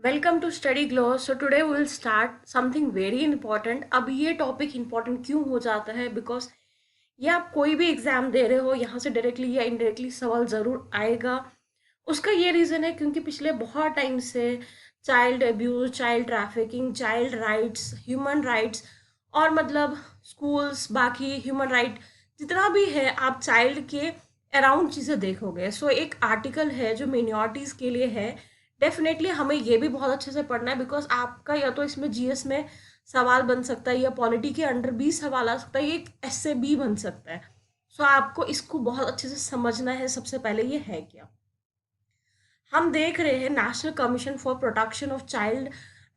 Welcome to Study Glow. So today we will start something very important. अब ये topic important क्यों हो जाता है? बिकॉज ये आप कोई भी एग्जाम दे रहे हो, यहाँ से डायरेक्टली या इनडायरेक्टली सवाल ज़रूर आएगा। उसका ये रीज़न है क्योंकि पिछले बहुत टाइम से child abuse, child trafficking, child rights, human rights और मतलब स्कूल्स, बाकी ह्यूमन राइट जितना भी है, आप चाइल्ड के अराउंड चीज़ें देखोगे। सो एक आर्टिकल है जो मिनॉरिटीज़ के लिए है। डेफिनेटली हमें ये भी बहुत अच्छे से पढ़ना है बिकॉज आपका या तो इसमें जीएस में सवाल बन सकता है या पॉलिटी के अंडर भी सवाल आ सकता है, ये एक ऐसे भी बन सकता है। सो आपको इसको बहुत अच्छे से समझना है। सबसे पहले ये है क्या, हम देख रहे हैं national commission for protection of child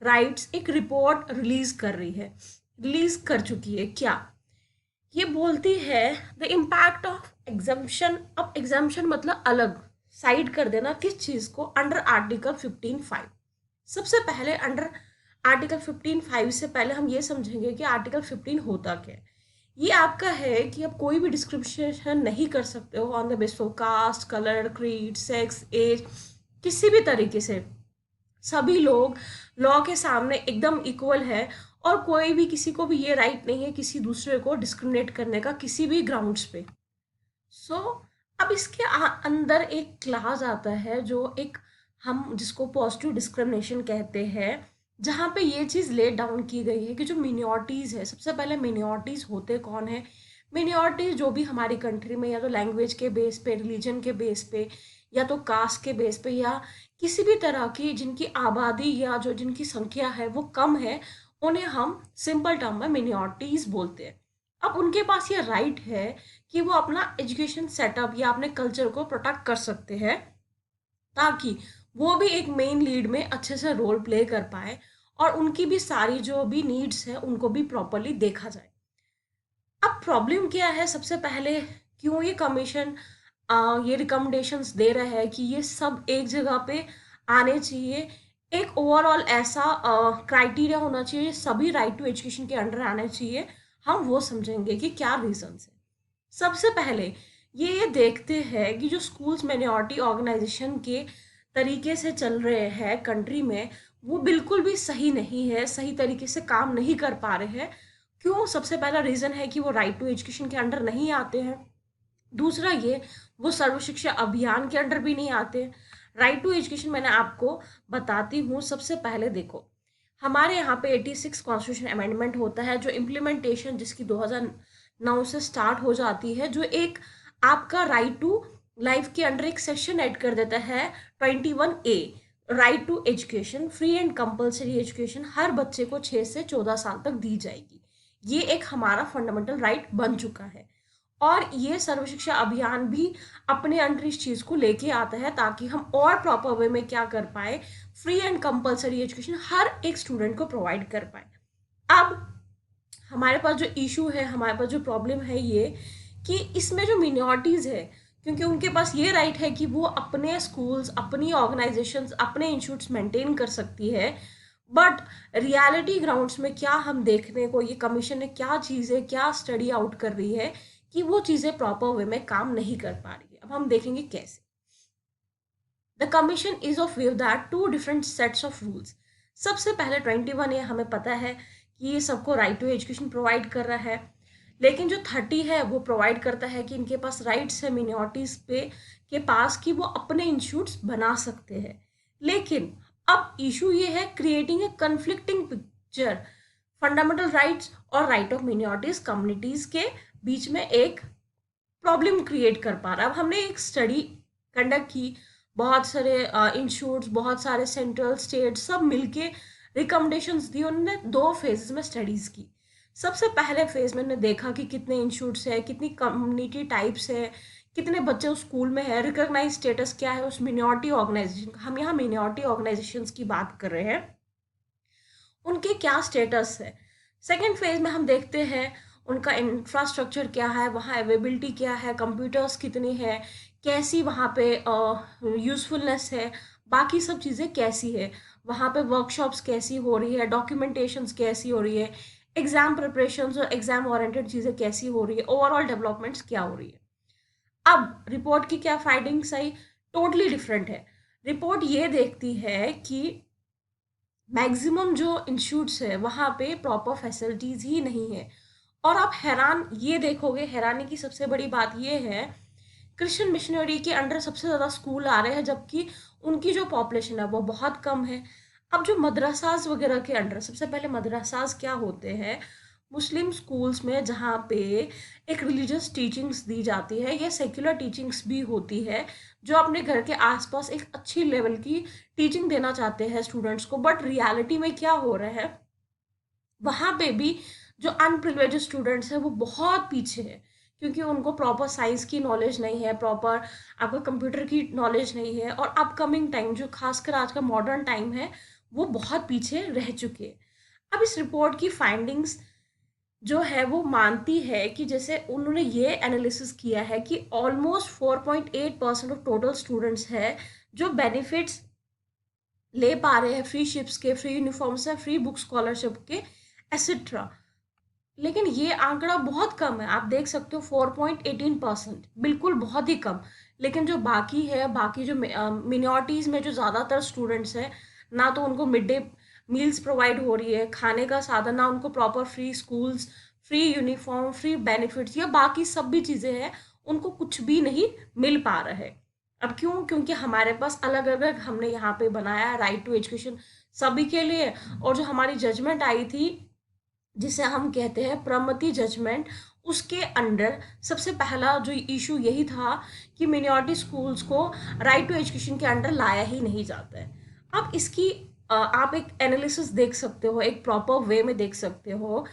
rights एक रिपोर्ट रिलीज कर रही है, रिलीज कर चुकी है। क्या ये बोलती है? The impact of exemption. अब एग्जाम्शन मतलब अलग साइड कर देना किस चीज को, अंडर आर्टिकल 15(5). सबसे पहले अंडर आर्टिकल 15(5) से पहले हम ये समझेंगे कि आर्टिकल 15 होता क्या है। ये आपका है कि आप कोई भी डिस्क्रिमिनेशन नहीं कर सकते हो on the base of caste, colour, creed, sex, age, किसी भी तरीके से। सभी लोग लॉ के सामने एकदम इक्वल है और कोई भी किसी को भी ये राइट नहीं है किसी दूसरे को डिस्क्रिमिनेट करने का किसी भी ग्राउंड्स पे। सो अब इसके अंदर एक क्लास आता है जो एक, हम जिसको पॉजिटिव डिस्क्रिमिनेशन कहते हैं, जहाँ पे ये चीज़ ले डाउन की गई है कि जो मिनिॉरिटीज़ है, सबसे पहले मिनिॉरिटीज़ होते कौन है? मिनिॉरिटीज़ जो भी हमारी कंट्री में या तो लैंग्वेज के बेस पे, रिलीजन के बेस पे, या तो कास्ट के बेस पे, या किसी भी तरह की जिनकी आबादी या जो जिनकी संख्या है वो कम है, उन्हें हम सिंपल टर्म में मिनिॉरिटीज़ बोलते हैं। अब उनके पास ये राइट है कि वो अपना एजुकेशन सेटअप या अपने कल्चर को प्रोटेक्ट कर सकते हैं ताकि वो भी एक मेन लीड में अच्छे से रोल प्ले कर पाए और उनकी भी सारी जो भी नीड्स है उनको भी प्रॉपरली देखा जाए। अब प्रॉब्लम क्या है? सबसे पहले क्यों ये कमीशन ये रिकमेंडेशंस दे रहा है कि ये सब एक जगह पे आने चाहिए? एक ओवरऑल ऐसा क्राइटेरिया होना चाहिए, सभी राइट टू एजुकेशन के अंडर आने चाहिए। हम वो समझेंगे कि क्या रीजंस है। सबसे पहले ये देखते हैं कि जो स्कूल्स माइनॉरिटी ऑर्गेनाइजेशन के तरीके से चल रहे हैं कंट्री में, वो बिल्कुल भी सही नहीं है, सही तरीके से काम नहीं कर पा रहे हैं। क्यों? सबसे पहला रीज़न है कि वो राइट टू एजुकेशन के अंडर नहीं आते हैं। दूसरा ये, वो सर्व शिक्षा अभियान के अंडर भी नहीं आते। राइट टू एजुकेशन मैंने आपको बताती हूँ। सबसे पहले देखो, हमारे यहाँ पे 86 कॉन्स्टिट्यूशन अमेंडमेंट होता है जो इम्प्लीमेंटेशन जिसकी 2009 से स्टार्ट हो जाती है, जो एक आपका राइट टू लाइफ के अंडर एक सेक्शन ऐड कर देता है 21A, right to education, free and compulsory education हर बच्चे को 6 से 14 साल तक दी जाएगी। ये एक हमारा फंडामेंटल राइट बन चुका है और ये सर्व शिक्षा अभियान भी अपने अंडर इस चीज़ को लेके आता है ताकि हम और प्रॉपर वे में क्या कर पाए, फ्री एंड कंपलसरी एजुकेशन हर एक स्टूडेंट को प्रोवाइड कर पाए। अब हमारे पास जो इशू है, हमारे पास जो प्रॉब्लम है ये कि इसमें जो मिनॉरिटीज़ है, क्योंकि उनके पास ये राइट है कि वो अपने स्कूल्स, अपनी ऑर्गेनाइजेशंस, अपने इंस्टीट्यूट्स मेंटेन कर सकती है, बट रियलिटी ग्राउंड्स में क्या हम देखने को, ये कमीशन ने क्या चीज़ें, क्या स्टडी आउट कर रही है कि वो चीज़ें प्रॉपर वे में काम नहीं कर पा रही है। अब हम देखेंगे कैसे। The commission is of view that two different sets of rules. सबसे पहले 21 ये हमें पता है कि ये सबको राइट टू एजुकेशन प्रोवाइड कर रहा है, लेकिन जो 30 है वो प्रोवाइड करता है कि इनके पास राइट्स है मिनॉरिटीज पे के पास कि वो अपने इंस्टीट्यूट्स बना सकते हैं। लेकिन अब इशू ये है creating a conflicting picture, fundamental rights और राइट ऑफ मिनॉरिटीज कम्युनिटीज के बीच में एक प्रॉब्लम क्रिएट कर पा रहा है। अब हमने एक स्टडी कंडक्ट की, बहुत सारे इंस्टीट्यूट्स, बहुत सारे सेंट्रल स्टेट सब मिलके रिकमेंडेशंस दी। उन्होंने 2 फेजेस में स्टडीज़ की। सबसे पहले फेज में उन्होंने देखा कि कितने इंस्टीट्यूट्स है, कितनी कम्युनिटी टाइप्स है, कितने बच्चे उस स्कूल में है, रिकॉग्नाइज स्टेटस क्या है उस मिनॉरिटी ऑर्गेनाइजेशन का। हम यहाँ मिनॉरिटी ऑर्गेनाइजेशंस की बात कर रहे हैं, उनके क्या स्टेटस है। सेकेंड फेज में हम देखते हैं उनका इंफ्रास्ट्रक्चर क्या है, वहाँ अवेलेबिलिटी क्या है, कंप्यूटर्स कितनी है, कैसी वहाँ पे यूज़फुलनेस है, बाकी सब चीज़ें कैसी है, वहाँ पे वर्कशॉप्स कैसी हो रही है, डॉक्यूमेंटेशंस कैसी हो रही है, एग्ज़ाम प्रिपरेशंस और एग्ज़ाम ओरिएंटेड चीज़ें कैसी हो रही है, ओवरऑल डेवलपमेंट्स क्या हो रही है। अब रिपोर्ट की क्या फाइंडिंग्स आई? टोटली डिफरेंट है। रिपोर्ट ये देखती है कि मैक्सिमम जो इंस्टीट्यूट्स है वहाँ पे प्रॉपर फैसिलिटीज़ ही नहीं है। और आप हैरान ये देखोगे, हैरानी की सबसे बड़ी बात ये है, क्रिश्चियन मिशनरी के अंडर सबसे ज़्यादा स्कूल आ रहे हैं, जबकि उनकी जो पॉपुलेशन है वो बहुत कम है। अब जो मदरसाज वगैरह के अंडर, सबसे पहले मदरसाज क्या होते हैं, मुस्लिम स्कूल्स में जहाँ पे एक रिलीजियस टीचिंग्स दी जाती है या सेक्युलर टीचिंग्स भी होती है, जो अपने घर के आसपास एक अच्छी लेवल की टीचिंग देना चाहते हैं स्टूडेंट्स को। बट रियलिटी में क्या हो रहा है, वहाँ पे भी जो अनप्रिविलेज्ड स्टूडेंट्स हैं वो बहुत पीछे है, क्योंकि उनको प्रॉपर साइंस की नॉलेज नहीं है, प्रॉपर आपका कंप्यूटर की नॉलेज नहीं है, और अपकमिंग टाइम जो खासकर आज का मॉडर्न टाइम है वो बहुत पीछे रह चुके हैं। अब इस रिपोर्ट की फाइंडिंग्स जो है वो मानती है कि जैसे उन्होंने ये एनालिसिस किया है कि ऑलमोस्ट 4.8% ऑफ टोटल स्टूडेंट्स है जो बेनिफिट्स ले पा रहे हैं, फ्री शिप्स के, फ्री यूनिफॉर्म से, फ्री बुक स्कॉलरशिप के, एसेट्रा। लेकिन ये आंकड़ा बहुत कम है, आप देख सकते हो 4.18%, बिल्कुल बहुत ही कम। लेकिन जो बाकी है, बाकी जो मिनॉरिटीज़ में जो ज़्यादातर स्टूडेंट्स हैं, ना तो उनको मिड डे मील्स प्रोवाइड हो रही है, खाने का साधन, ना उनको proper free schools, free uniform, free benefits या बाकी सब भी चीज़ें हैं, उनको कुछ भी नहीं मिल पा रहा है। अब क्यों? क्योंकि हमारे पास अलग अलग हमने यहाँ पे बनाया राइट टू एजुकेशन सभी के लिए, और जो हमारी जजमेंट आई थी जिसे हम कहते हैं प्रमति जजमेंट, उसके अंडर सबसे पहला जो इशू यही था कि मिनॉरिटी स्कूल्स को राइट टू एजुकेशन के अंडर लाया ही नहीं जाता है। अब इसकी आप एक एनालिसिस देख सकते हो, एक प्रॉपर वे में देख सकते हो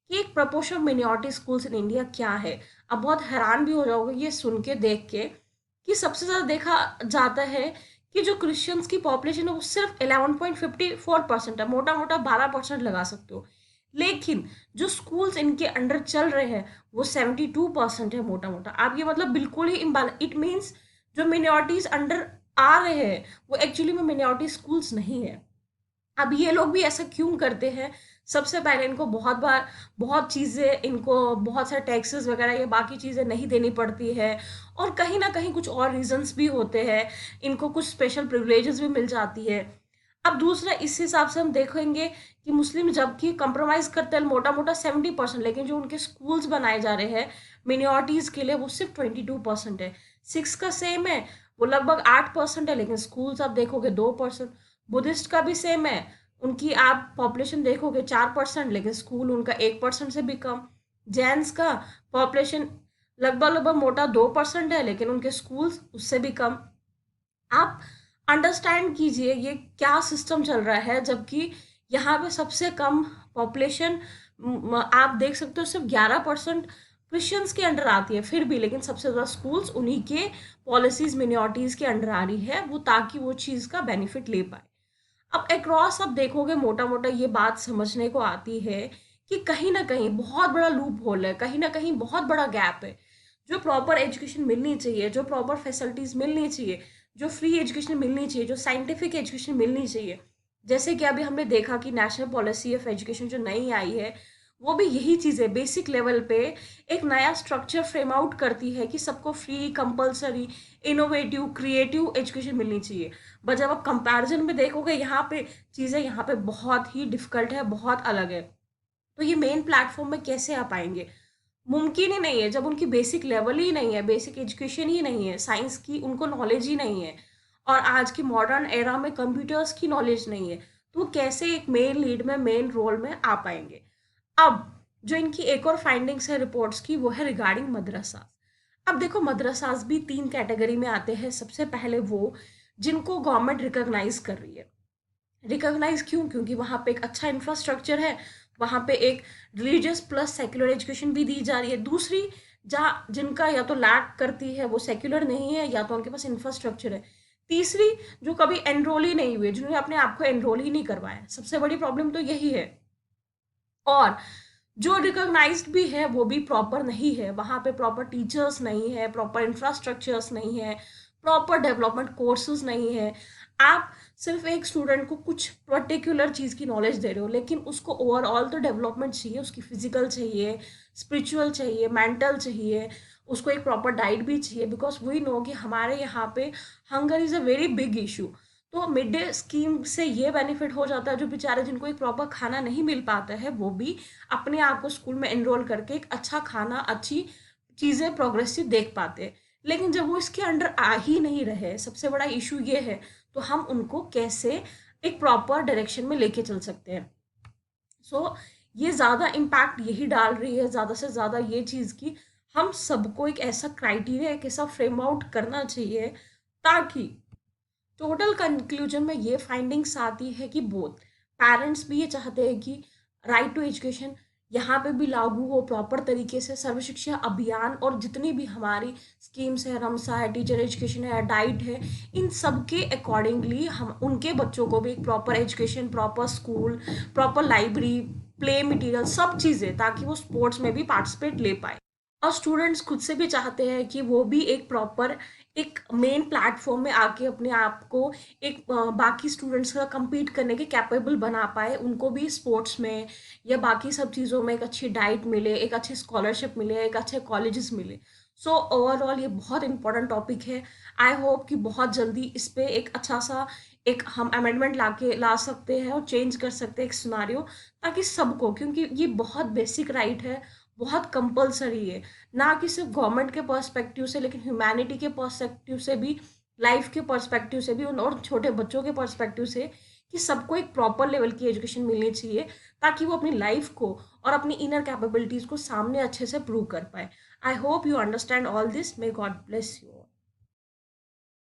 कि एक proportion of minority schools in India क्या है। अब बहुत हैरान भी हो जाओगे ये सुन के, देख के, कि सबसे ज़्यादा देखा जाता है कि जो क्रिश्चियंस की पॉपुलेशन है वो सिर्फ 11.54% है, मोटा मोटा 12% लगा सकते हो। लेकिन जो स्कूल्स इनके अंडर चल रहे हैं वो 72% है, मोटा मोटा। आप ये मतलब बिल्कुल ही इम्बैलेंस, इट मीन्स जो मिनॉरिटीज अंडर आ रहे हैं वो एक्चुअली में मिनॉरिटी स्कूल्स नहीं है। अब ये लोग भी ऐसा क्यों करते हैं? सबसे पहले इनको बहुत बार बहुत चीज़ें, इनको बहुत सारे टैक्सेस वगैरह ये बाकी चीज़ें नहीं देनी पड़ती है, और कहीं ना कहीं कुछ और रीजंस भी होते हैं, इनको कुछ स्पेशल प्रिविलेजेस भी मिल जाती है। अब दूसरा, इस हिसाब से हम देखेंगे कि मुस्लिम जबकि कंप्रोमाइज करते हैं मोटा मोटा 70%, लेकिन जो उनके स्कूल्स बनाए जा रहे हैं मिनॉरिटीज के लिए वो सिर्फ 22% है। सिक्स का सेम है, वो लगभग 8% है, लेकिन स्कूल्स आप देखोगे 2%। बुद्धिस्ट का भी सेम है, उनकी आप पॉपुलेशन देखोगे 4%, लेकिन स्कूल उनका 1% से भी कम। जैन्स का पॉपुलेशन लगभग लगभग मोटा 2% है, लेकिन उनके स्कूल्स उससे भी कम। आप अंडरस्टैंड कीजिए ये क्या सिस्टम चल रहा है, जबकि यहाँ पे सबसे कम पॉपुलेशन आप देख सकते हो सिर्फ 11% क्रिश्चियंस के अंडर आती है, फिर भी लेकिन सबसे ज़्यादा स्कूल्स उन्हीं के पॉलिसीज मिनॉरिटीज़ के अंडर आ रही है, वो ताकि वो चीज़ का बेनिफिट ले पाए। अब अक्रॉस आप देखोगे मोटा मोटा ये बात समझने को आती है कि कहीं ना कहीं बहुत बड़ा लूप होल है, कहीं ना कहीं बहुत बड़ा गैप है। जो प्रॉपर एजुकेशन मिलनी चाहिए, जो प्रॉपर फैसिलिटीज मिलनी चाहिए, जो फ्री एजुकेशन मिलनी चाहिए, जो साइंटिफिक एजुकेशन मिलनी चाहिए, जैसे कि अभी हमने देखा कि नेशनल पॉलिसी ऑफ एजुकेशन जो नई आई है वो भी यही चीज़ है, बेसिक लेवल पे एक नया स्ट्रक्चर फ्रेम आउट करती है कि सबको free, compulsory, innovative, creative education मिलनी चाहिए। बट जब आप कंपैरिजन में देखोगे यहाँ पे चीज़ें यहाँ पे बहुत ही डिफिकल्ट है, बहुत अलग है। तो ये मेन प्लेटफॉर्म में कैसे आ पाएंगे? मुमकिन ही नहीं है जब उनकी बेसिक लेवल ही नहीं है, बेसिक एजुकेशन ही नहीं है, साइंस की उनको नॉलेज ही नहीं है, और आज की मॉडर्न एरा में कंप्यूटर्स की नॉलेज नहीं है, तो वो कैसे एक मेन लीड में, मेन रोल में आ पाएंगे? अब जो इनकी एक और फाइंडिंग्स है रिपोर्ट्स की, वो है रिगार्डिंग मदरसा। अब देखो मदरसास भी 3 कैटेगरी में आते हैं। सबसे पहले वो जिनको गवर्नमेंट रिकॉग्नाइज कर रही है। रिकॉग्नाइज क्यों? क्योंकि वहाँ पे एक अच्छा इंफ्रास्ट्रक्चर है, वहाँ पे एक रिलीजियस प्लस सेक्युलर एजुकेशन भी दी जा रही है। दूसरी, जहाँ जिनका या तो लैक करती है, वो सेक्युलर नहीं है, या तो उनके पास इंफ्रास्ट्रक्चर है। तीसरी, जो कभी एनरोल ही नहीं हुए, जिन्होंने अपने आप को एनरोल ही नहीं करवाया। सबसे बड़ी प्रॉब्लम तो यही है। और जो रिकॉग्नाइज्ड भी है वो भी प्रॉपर नहीं है, वहाँ पे प्रॉपर टीचर्स नहीं है, प्रॉपर इंफ्रास्ट्रक्चर्स नहीं है, प्रॉपर डेवलपमेंट कोर्सेज नहीं है। आप सिर्फ एक स्टूडेंट को कुछ पर्टिकुलर चीज़ की नॉलेज दे रहे हो, लेकिन उसको ओवरऑल तो डेवलपमेंट चाहिए, उसकी फिजिकल चाहिए, स्पिरिचुअल चाहिए, मेंटल चाहिए, उसको एक प्रॉपर डाइट भी चाहिए, बिकॉज वी नो कि हमारे यहाँ पे hunger is a very big issue. तो मिड डे स्कीम से ये बेनिफिट हो जाता है, जो बेचारे जिनको एक प्रॉपर खाना नहीं मिल पाता है, वो भी अपने आप को स्कूल में एनरोल करके एक अच्छा खाना, अच्छी चीज़ें प्रोग्रेसिव देख पाते हैं। लेकिन जब वो इसके अंडर आ ही नहीं रहे, सबसे बड़ा इशू ये है, तो हम उनको कैसे एक प्रॉपर डायरेक्शन में लेके चल सकते हैं। सो ये ज़्यादा इम्पैक्ट यही डाल रही है ज़्यादा से ज़्यादा ये चीज़ की, हम सबको एक ऐसा क्राइटेरिया, एक ऐसा फ्रेम आउट करना चाहिए, ताकि टोटल कंक्लूजन में ये फाइंडिंग्स आती है कि बोथ पेरेंट्स भी ये चाहते हैं कि राइट टू एजुकेशन यहाँ पे भी लागू हो प्रॉपर तरीके से। सर्व शिक्षा अभियान और जितनी भी हमारी स्कीम्स है, रमसा है, टीचर एजुकेशन है, डाइट है, इन सब के अकॉर्डिंगली हम उनके बच्चों को भी एक proper education, proper school, proper library, play material, सब चीज़ें, ताकि वो स्पोर्ट्स में भी पार्टिसिपेट ले पाए। और स्टूडेंट्स खुद से भी चाहते हैं कि वो भी एक प्रॉपर एक मेन प्लेटफॉर्म में आके अपने आप को एक बाकी स्टूडेंट्स का compete करने के कैपेबल बना पाए, उनको भी स्पोर्ट्स में या बाकी सब चीज़ों में एक अच्छी डाइट मिले, एक अच्छी स्कॉलरशिप मिले, एक अच्छे कॉलेजेस मिले। सो ओवरऑल ये बहुत इंपॉर्टेंट टॉपिक है। आई होप कि बहुत जल्दी इस पे एक अच्छा सा एक हम अमेंडमेंट ला सकते हैं और चेंज कर सकते हैं एक सिनारियो, ताकि सबको, क्योंकि ये बहुत बेसिक राइट है, बहुत कंपलसरी है, ना कि सिर्फ गवर्नमेंट के पर्सपेक्टिव से, लेकिन ह्यूमैनिटी के पर्सपेक्टिव से भी, लाइफ के पर्सपेक्टिव से भी, और छोटे बच्चों के पर्सपेक्टिव से, कि सबको एक प्रॉपर लेवल की एजुकेशन मिलनी चाहिए, ताकि वो अपनी लाइफ को और अपनी इनर कैपेबिलिटीज को सामने अच्छे से प्रूव कर पाए। I hope you understand all this. May God bless you.